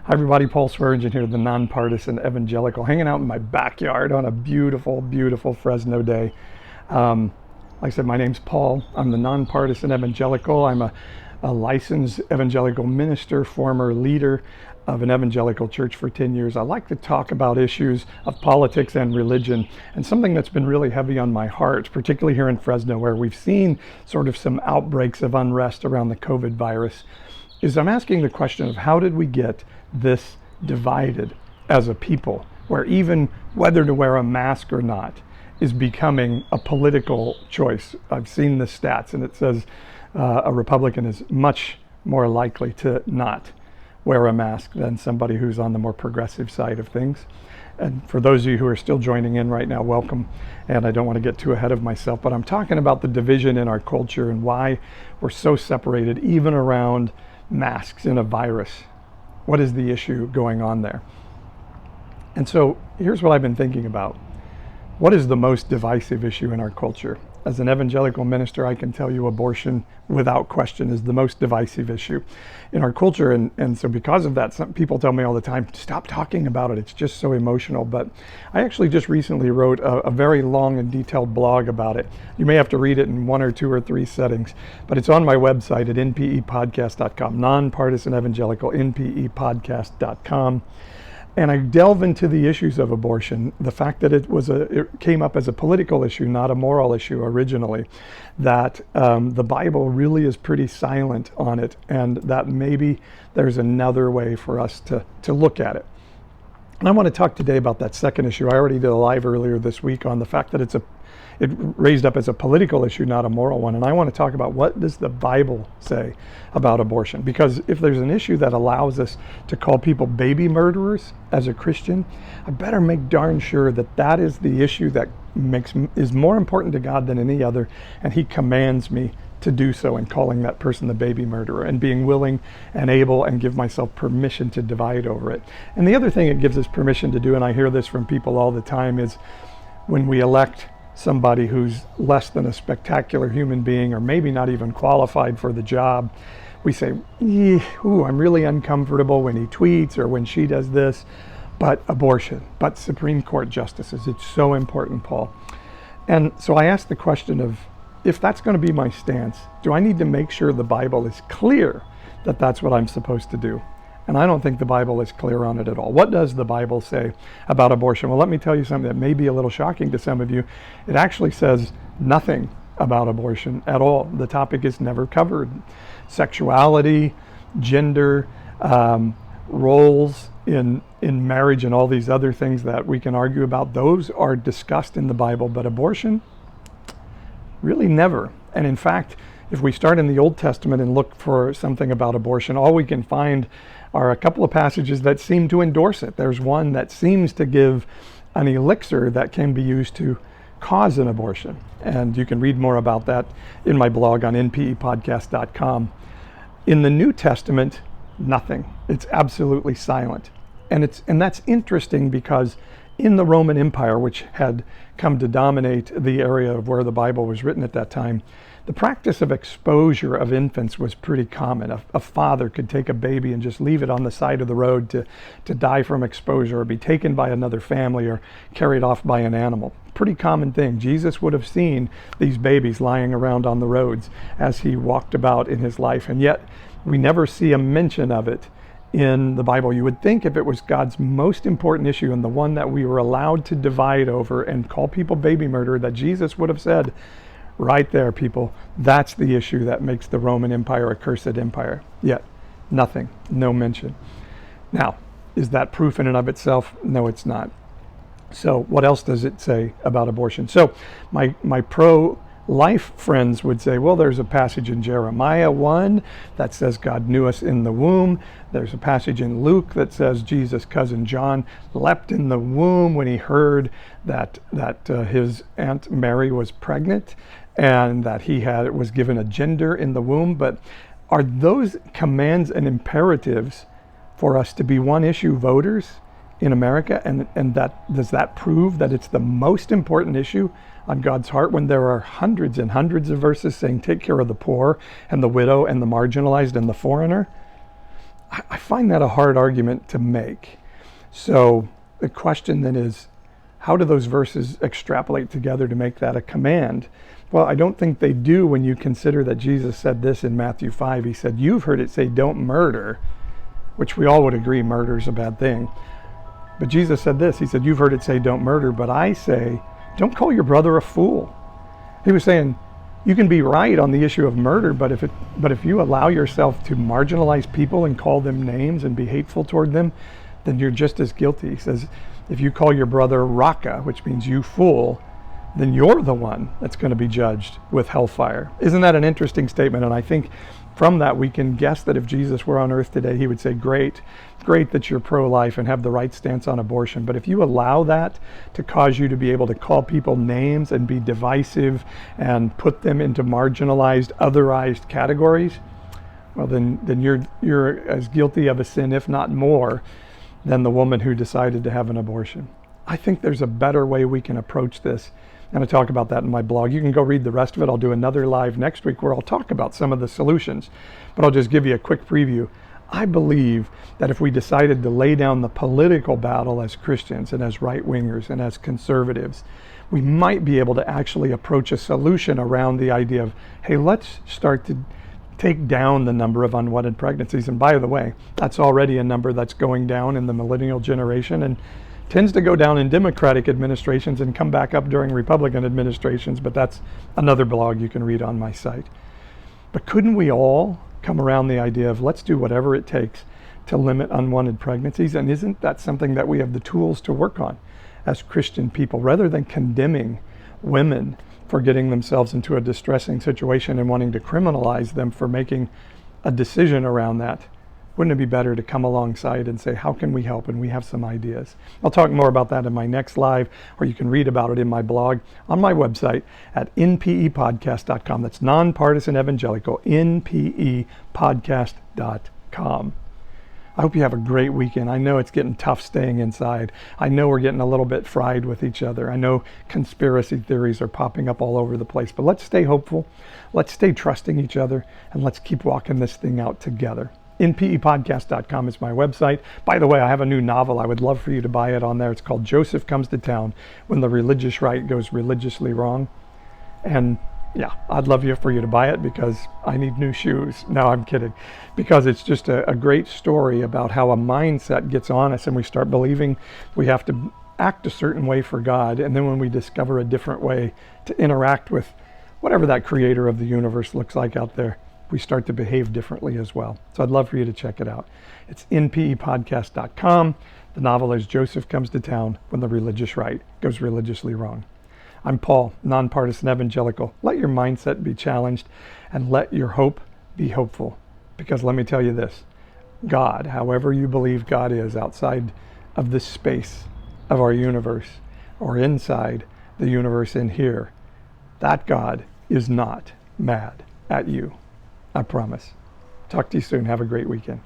Hi everybody, Paul Swearingen here, the nonpartisan evangelical, hanging out in my backyard on a beautiful, beautiful Fresno day. Like I said, my name's Paul. I'm the nonpartisan evangelical. I'm a licensed evangelical minister, former leader of an evangelical church for 10 years. I like to talk about issues of politics and religion, and something that's been really heavy on my heart, particularly here in Fresno, where we've seen sort of some outbreaks of unrest around the COVID virus, is I'm asking the question of how did we get this divided as a people, where even whether to wear a mask or not is becoming a political choice. I've seen the stats, and it says a Republican is much more likely to not wear a mask than somebody who's on the more progressive side of things. And for those of you who are still joining in right now, welcome. And I don't want to get too ahead of myself, but I'm talking about the division in our culture and why we're so separated, even around masks in a virus. What is the issue going on there? And so here's what I've been thinking about. What is the most divisive issue in our culture? As an evangelical minister, I can tell you abortion, without question, is the most divisive issue in our culture. And so because of that, some people tell me all the time, stop talking about it. It's just so emotional. But I actually just recently wrote a very long and detailed blog about it. You may have to read it in 1 or 2 or 3 settings, but it's on my website at npepodcast.com, nonpartisan evangelical, npepodcast.com. And I delve into the issues of abortion, the fact that it came up as a political issue, not a moral issue originally, that the Bible really is pretty silent on it, and that maybe there's another way for us to look at it. And I want to talk today about that second issue. I already did a live earlier this week on the fact that it raised up as a political issue, not a moral one. And I want to talk about what does the Bible say about abortion? Because if there's an issue that allows us to call people baby murderers as a Christian, I better make darn sure that that is the issue that is more important to God than any other. And he commands me to do so in calling that person the baby murderer and being willing and able and give myself permission to divide over it. And the other thing it gives us permission to do, and I hear this from people all the time, is when we elect somebody who's less than a spectacular human being or maybe not even qualified for the job, we say, I'm really uncomfortable when he tweets or when she does this, but abortion, but Supreme Court justices, it's so important, Paul. And so I asked the question of, if that's going to be my stance, do I need to make sure the Bible is clear that that's what I'm supposed to do? And I don't think the Bible is clear on it at all. What does the Bible say about abortion? Well, let me tell you something that may be a little shocking to some of you. It actually says nothing about abortion at all. The topic is never covered. Sexuality, gender, roles in marriage, and all these other things that we can argue about, those are discussed in the Bible, but abortion, really never. And in fact, if we start in the Old Testament and look for something about abortion, all we can find are a couple of passages that seem to endorse it. There's one that seems to give an elixir that can be used to cause an abortion. And you can read more about that in my blog on npepodcast.com. In the New Testament, nothing. It's absolutely silent. And that's interesting because in the Roman Empire, which had come to dominate the area of where the Bible was written at that time, the practice of exposure of infants was pretty common. A father could take a baby and just leave it on the side of the road to die from exposure or be taken by another family or carried off by an animal. Pretty common thing. Jesus would have seen these babies lying around on the roads as he walked about in his life, and yet we never see a mention of it in the Bible. You would think if it was God's most important issue and the one that we were allowed to divide over and call people baby murderer, that Jesus would have said, right there, people, that's the issue that makes the Roman Empire a cursed empire. Yet, nothing, no mention. Now, is that proof in and of itself? No, it's not. So what else does it say about abortion? So my pro-life friends would say, well, there's a passage in Jeremiah 1 that says God knew us in the womb. There's a passage in Luke that says Jesus' cousin John leapt in the womb when he heard that his Aunt Mary was pregnant, and that he was given a gender in the womb. But are those commands and imperatives for us to be one issue voters in America? And that does that prove that it's the most important issue on God's heart when there are hundreds and hundreds of verses saying take care of the poor and the widow and the marginalized and the foreigner? I find that a hard argument to make. So the question then is, how do those verses extrapolate together to make that a command? Well, I don't think they do when you consider that Jesus said this in Matthew 5. He said, you've heard it say, don't murder, which we all would agree murder is a bad thing. But Jesus said this, he said, you've heard it say, don't murder, but I say, don't call your brother a fool. He was saying, you can be right on the issue of murder, but if you allow yourself to marginalize people and call them names and be hateful toward them, then you're just as guilty. He says, if you call your brother Raka, which means you fool, then you're the one that's going to be judged with hellfire. Isn't that an interesting statement? And I think from that we can guess that if Jesus were on earth today, he would say, great that you're pro-life and have the right stance on abortion. But if you allow that to cause you to be able to call people names and be divisive and put them into marginalized, otherized categories, well, then you're as guilty of a sin, if not more, than the woman who decided to have an abortion. I think there's a better way we can approach this. And I talk about that in my blog. You can go read the rest of it. I'll do another live next week where I'll talk about some of the solutions. But I'll just give you a quick preview. I believe that if we decided to lay down the political battle as Christians and as right-wingers and as conservatives, we might be able to actually approach a solution around the idea of, hey, let's start to take down the number of unwanted pregnancies. And by the way, that's already a number that's going down in the millennial generation and tends to go down in Democratic administrations and come back up during Republican administrations, but that's another blog you can read on my site. But couldn't we all come around the idea of let's do whatever it takes to limit unwanted pregnancies? And isn't that something that we have the tools to work on as Christian people, rather than condemning women for getting themselves into a distressing situation and wanting to criminalize them for making a decision around that? Wouldn't it be better to come alongside and say, how can we help? And we have some ideas. I'll talk more about that in my next live, or you can read about it in my blog on my website at npepodcast.com. That's Nonpartisan Evangelical, npepodcast.com. I hope you have a great weekend. I know it's getting tough staying inside. I know we're getting a little bit fried with each other. I know conspiracy theories are popping up all over the place, but let's stay hopeful. Let's stay trusting each other, and let's keep walking this thing out together. npepodcast.com is my website. By the way, I have a new novel. I would love for you to buy it on there. It's called Joseph Comes to Town, When the Religious Right Goes Religiously Wrong. And yeah, I'd love for you to buy it because I need new shoes. No, I'm kidding. Because it's just a great story about how a mindset gets on us and we start believing we have to act a certain way for God. And then when we discover a different way to interact with whatever that creator of the universe looks like out there, we start to behave differently as well. So I'd love for you to check it out. It's npepodcast.com. The novel is Joseph Comes to Town, When the Religious Right Goes Religiously Wrong. I'm Paul, Nonpartisan Evangelical. Let your mindset be challenged and let your hope be hopeful. Because let me tell you this, God, however you believe God is outside of this space of our universe or inside the universe in here, that God is not mad at you. I promise. Talk to you soon. Have a great weekend.